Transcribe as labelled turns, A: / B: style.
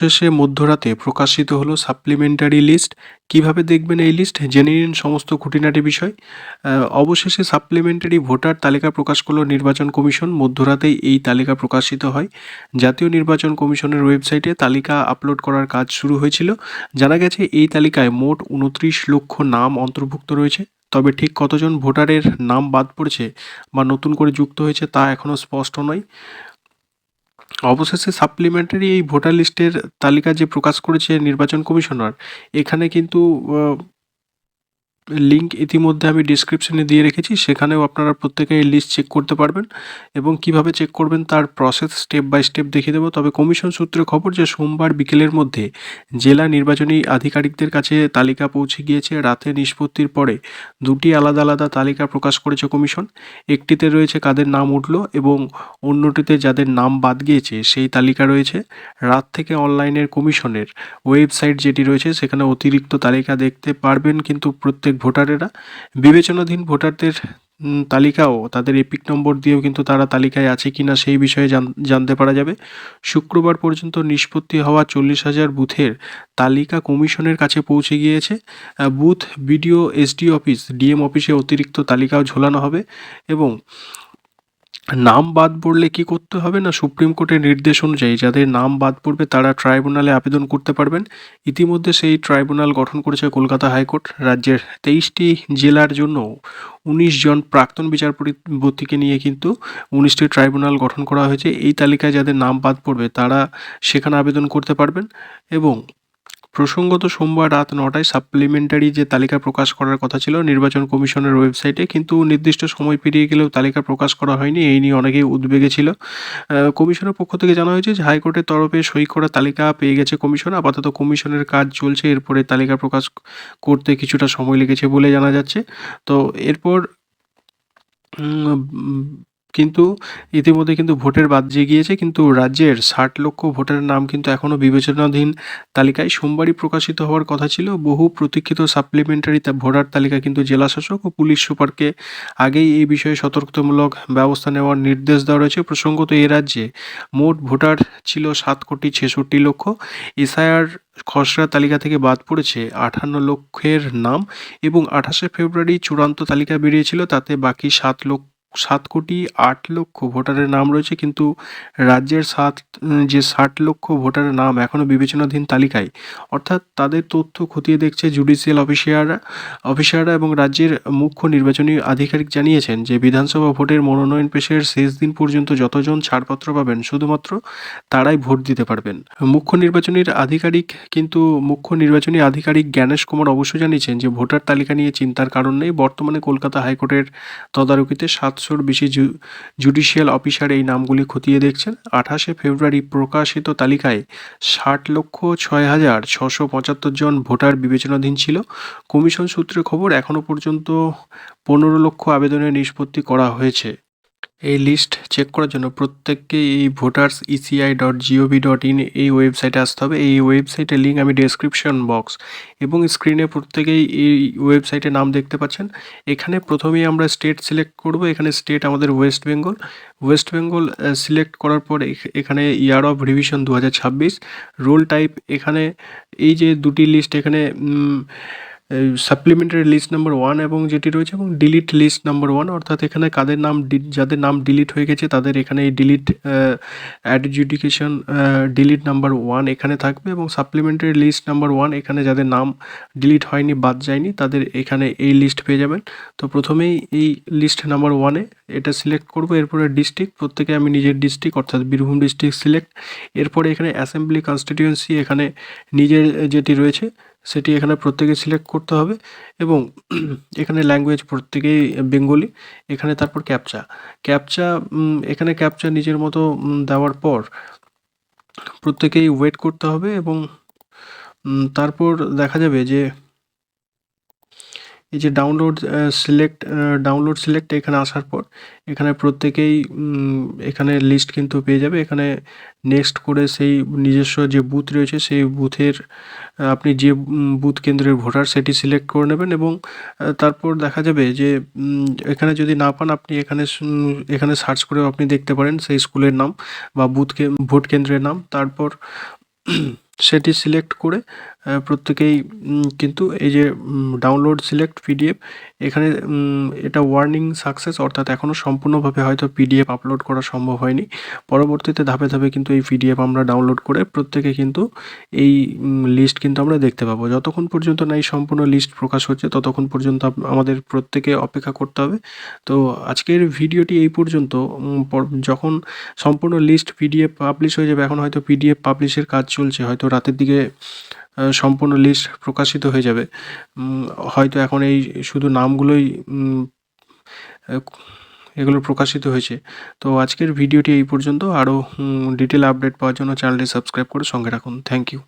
A: শেষে মধ্যরাতে প্রকাশিত হলো সাপ্লিমেন্টারি লিস্ট। কিভাবে দেখবেন এই লিস্ট, জেনে নিন সমস্ত খুঁটিনাটি বিষয়। অবশেষে সাপ্লিমেন্টারি ভোটার তালিকা প্রকাশ করলো নির্বাচন কমিশন। মধ্যরাতেই এই তালিকা প্রকাশিত হয়। জাতীয় নির্বাচন কমিশনের ওয়েবসাইটে তালিকা আপলোড করার কাজ শুরু হয়েছিল। জানা গেছে এই তালিকায় মোট ২৯ লক্ষ নাম অন্তর্ভুক্ত রয়েছে। তবে ঠিক কতজন ভোটারের নাম বাদ পড়েছে বা নতুন করে যুক্ত হয়েছে তা এখনও স্পষ্ট নয়। অবশেষে সাপ্লিমেন্টারি এই ভোটার লিস্টের তালিকা যে প্রকাশ করেছে নির্বাচন কমিশনার, এখানে কিন্তু লিঙ্ক ইতিমধ্যে আমি ডিসক্রিপশনে দিয়ে রেখেছি, সেখানেও আপনারা প্রত্যেকে এই লিস্ট চেক করতে পারবেন এবং কিভাবে চেক করবেন তার প্রসেস স্টেপ বাই স্টেপ দেখিয়ে দেবো। তবে কমিশন সূত্রে খবর যে সোমবার বিকেলের মধ্যে জেলা নির্বাচনী আধিকারিকদের কাছে তালিকা পৌঁছে গিয়েছে। রাতে নিষ্পত্তির পরে দুটি আলাদা আলাদা তালিকা প্রকাশ করেছে কমিশন। একটিতে রয়েছে কাদের নাম উঠল এবং অন্যটিতে যাদের নাম বাদ গিয়েছে সেই তালিকা রয়েছে। রাত থেকে অনলাইনের কমিশনের ওয়েবসাইট যেটি রয়েছে সেখানে অতিরিক্ত তালিকা দেখতে পারবেন, কিন্তু প্রত্যেক ভোটারেরা বিবেচনাধীন ভোটারদের তালিকাও তাদের এপিক নম্বর দিয়েও কিন্তু তারা তালিকায় আছে কিনা সেই বিষয়ে জানতে পারা যাবে। শুক্রবার পর্যন্ত নিষ্পত্তি হওয়া 40,000 বুথের তালিকা কমিশনের কাছে পৌঁছে গিয়েছে। Booth BDO, SD office, DM অফিসে অতিরিক্ত তালিকাও ঝোলানো হবে এবং নাম বাদ পড়লে কি করতে হবে না, সুপ্রিম কোর্টের নির্দেশ অনুযায়ী যাদের নাম বাদ পড়বে তারা ট্রাইব্যুনালে আবেদন করতে পারবেন। ইতিমধ্যে সেই ট্রাইব্যুনাল গঠন করেছে কলকাতা হাইকোর্ট। রাজ্যের 23টি জেলার জন্য 19 জন প্রাক্তন বিচারপতিকে নিয়ে কিন্তু 19টি ট্রাইব্যুনাল গঠন করা হয়েছে। এই তালিকায় যাদের নাম বাদ পড়বে তারা সেখানে আবেদন করতে পারবেন। এবং প্রসঙ্গত সোমবার রাত 9টায় সাপ্লিমেন্টারি যে তালিকা প্রকাশ করার কথা ছিল নির্বাচন কমিশনের ওয়েবসাইটে, কিন্তু নির্দিষ্ট সময় পেরিয়ে গেলেও তালিকা প্রকাশ করা হয়নি। এই নিয়ে অনেকেই উদ্বেগে ছিল। কমিশনের পক্ষ থেকে জানা হয়েছে যে হাইকোর্টের তরফে সই করা তালিকা পেয়ে গেছে কমিশন। আপাতত কমিশনের কাজ চলছে, এরপরে তালিকা প্রকাশ করতে কিছুটা সময় লেগেছে বলে জানা যাচ্ছে। তো এরপর কিন্তু ইতিমধ্যে কিন্তু ভোটের বাদ গিয়েছে, কিন্তু রাজ্যের 60 লক্ষ ভোটারের নাম কিন্তু এখনও বিবেচনাধীন তালিকায়। সোমবারই প্রকাশিত হওয়ার কথা ছিল। বহু প্রতীক্ষিত সাপ্লিমেন্টারি ভোটার তালিকা কিন্তু জেলাশাসক ও পুলিশ সুপারকে আগেই এই বিষয়ে সতর্কতামূলক ব্যবস্থা নেওয়ার নির্দেশ দেওয়া রয়েছে। প্রসঙ্গত এ রাজ্যে মোট ভোটার ছিল 7,66,00,000। এসআইআর খসড়া তালিকা থেকে বাদ পড়েছে 58 লক্ষের নাম এবং 28শে ফেব্রুয়ারি চূড়ান্ত তালিকা বেরিয়েছিল, তাতে বাকি 7,08,00,000 ভোটারের নাম রয়েছে। কিন্তু রাজ্যের 60 লক্ষ ভোটারের নাম এখনও বিবেচনাধীন তালিকায়, অর্থাৎ তাদের তথ্য খতিয়ে দেখছে জুডিশিয়াল অফিসাররা এবং রাজ্যের মুখ্য নির্বাচনী আধিকারিক জানিয়েছেন যে বিধানসভা ভোটের মনোনয়ন পেশের শেষ দিন পর্যন্ত যতজন ছাড়পত্র পাবেন শুধুমাত্র তারাই ভোট দিতে পারবেন। মুখ্য নির্বাচনী আধিকারিক জ্ঞানেশ কুমার অবশ্য জানিয়েছেন যে ভোটার তালিকা নিয়ে চিন্তার কারণ নেই। বর্তমানে কলকাতা হাইকোর্টের তদারকিতে 700-র বেশি জুডিশিয়াল অফিসার এই নামগুলি খতিয়ে দেখছেন। 28শে ফেব্রুয়ারি প্রকাশিত তালিকায় 60,06,675 জন ভোটার বিবেচনাধীন ছিল। কমিশন সূত্রে খবর এখনও পর্যন্ত 15 লক্ষ আবেদনের নিষ্পত্তি করা হয়েছে। এই লিস্ট চেক করার জন্য প্রত্যেককে এই voters.eci.gov.in এই ওয়েবসাইটে আসতে হবে। এই ওয়েবসাইটের লিঙ্ক আমি ডেসক্রিপশন বক্স এবং স্ক্রিনে প্রত্যেকেই এই ওয়েবসাইটের নাম দেখতে পাচ্ছেন। এখানে প্রথমেই আমরা স্টেট সিলেক্ট করব। এখানে স্টেট আমাদের ওয়েস্ট বেঙ্গল সিলেক্ট করার পর এখানে year of revision 2026, role type, এখানে এই যে দুটি লিস্ট এখানে সাপ্লিমেন্টারি লিস্ট নাম্বার 1 এবং যেটি রয়েছে এবং ডিলিট লিস্ট নাম্বার 1, অর্থাৎ এখানে যাদের নাম ডিলিট হয়ে গেছে তাদের এখানে এই ডিলিট অ্যাডজুডিকেশন ডিলিট নাম্বার 1 এখানে থাকবে এবং সাপ্লিমেন্টারি লিস্ট নাম্বার 1 এখানে যাদের নাম ডিলিট হয়নি, বাদ যায়নি, তাদের এখানে এই লিস্ট পেয়ে যাবেন। তো প্রথমেই এই লিস্ট নাম্বার 1-এ এটা সিলেক্ট করব। এরপরে ডিস্ট্রিক্ট, প্রত্যেকে আমি নিজের ডিস্ট্রিক্ট অর্থাৎ বীরভূম ডিস্ট্রিক্ট সিলেক্ট। এরপরে এখানে অ্যাসেম্বলি কনস্টিটিউয়েন্সি এখানে নিজের যেটি রয়েছে সেটি এখানে প্রত্যেকে সিলেক্ট করতে হবে এবং এখানে ল্যাঙ্গুয়েজ প্রত্যেকেই বেঙ্গলি। এখানে তারপর এখানে ক্যাপচা নিজের মতো দেওয়ার পর প্রত্যেকেই ওয়েট করতে হবে এবং তারপর দেখা যাবে যে এই যে ডাউনলোড সিলেক্ট এখানে আসার পর এখানে প্রত্যেকেই এখানে লিস্ট কিন্তু পেয়ে যাবে। এখানে নেক্সট করে সেই নিজস্ব যে বুথ রয়েছে সেই বুথের আপনি যে বুথ কেন্দ্রের ভোটার সেটি সিলেক্ট করে নেবেন এবং তারপর দেখা যাবে যে এখানে যদি না পান আপনি এখানে সার্চ করেও আপনি দেখতে পারেন সেই স্কুলের নাম বা ভোট কেন্দ্রের নাম। তারপর সেটি সিলেক্ট করে প্রত্যেকেই কিন্তু এই যে ডাউনলোড সিলেক্ট পিডিএফ, এখানে এটা ওয়ার্নিং সাকসেস, অর্থাৎ এখনও সম্পূর্ণভাবে হয়তো পিডিএফ আপলোড করা সম্ভব হয়নি। পরবর্তীতে ধাপে ধাপে কিন্তু এই পিডিএফ আমরা ডাউনলোড করে প্রত্যেকে কিন্তু এই লিস্ট কিন্তু আমরা দেখতে পাবো। যতক্ষণ পর্যন্ত না এই সম্পূর্ণ লিস্ট প্রকাশ হচ্ছে ততক্ষণ পর্যন্ত আমাদের প্রত্যেকে অপেক্ষা করতে হবে। তো আজকের ভিডিওটি এই পর্যন্ত। যখন সম্পূর্ণ লিস্ট পিডিএফ পাবলিশ হয়ে যাবে, এখন হয়তো পিডিএফ পাবলিশের কাজ চলছে, হয়তো রাতের দিকে সম্পূর্ণ লিস্ট প্রকাশিত হয়ে যাবে। হয়তো এখন এই শুধু নামগুলোই এগুলো প্রকাশিত হয়েছে। তো আজকের ভিডিওটি এই পর্যন্ত। আরও ডিটেল আপডেট পাওয়ার জন্য চ্যানেলটি সাবস্ক্রাইব করে সঙ্গে রাখুন। Thank you.